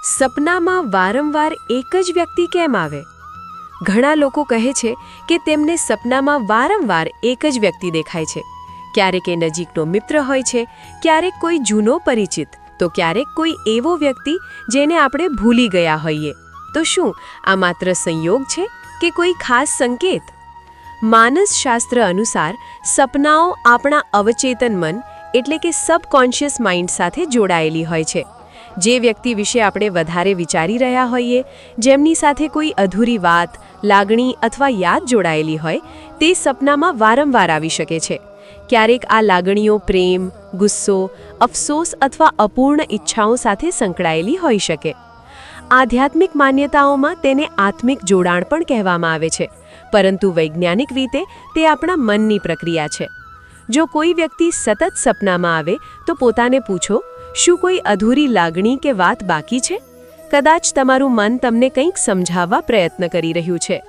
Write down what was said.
સપનામાં વારંવાર એક જ વ્યક્તિ કેમ આવે? ઘણા લોકો કહે છે કે તેમને સપનામાં વારંવાર એક જ વ્યક્તિ દેખાય છે. ક્યારેક એ નજીકનો મિત્ર હોય છે, ક્યારેક કોઈ જૂનો પરિચિત, તો ક્યારેક કોઈ એવો વ્યક્તિ જેને આપણે ભૂલી ગયા હોઈએ. તો શું આ માત્ર સંયોગ છે કે કોઈ ખાસ સંકેત? માનસશાસ્ત્ર અનુસાર સપનાઓ આપણા અવચેતન મન એટલે કે સબકોન્શિયસ માઇન્ડ સાથે જોડાયેલી હોય છે. જે વ્યક્તિ વિશે આપણે વધારે વિચારી રહ્યા હોઈએ, જેમની સાથે કોઈ અધૂરી વાત, લાગણી અથવા યાદ જોડાયેલી હોય, તે સપનામાં વારંવાર આવી શકે છે. ક્યારેક આ લાગણીઓ પ્રેમ, ગુસ્સો, અફસોસ અથવા અપૂર્ણ ઈચ્છાઓ સાથે સંકળાયેલી હોઈ શકે. આધ્યાત્મિક માન્યતાઓમાં તેને આત્મિક જોડાણ પણ કહેવામાં આવે છે, પરંતુ વૈજ્ઞાનિક રીતે તે આપણા મનની પ્રક્રિયા છે. જો કોઈ વ્યક્તિ સતત સપનામાં આવે તો પોતાને પૂછો, શું કોઈ અધૂરી લાગણી કે વાત બાકી છે? કદાચ તમારું મન તમને કંઈક સમજાવવા પ્રયત્ન કરી રહ્યું છે.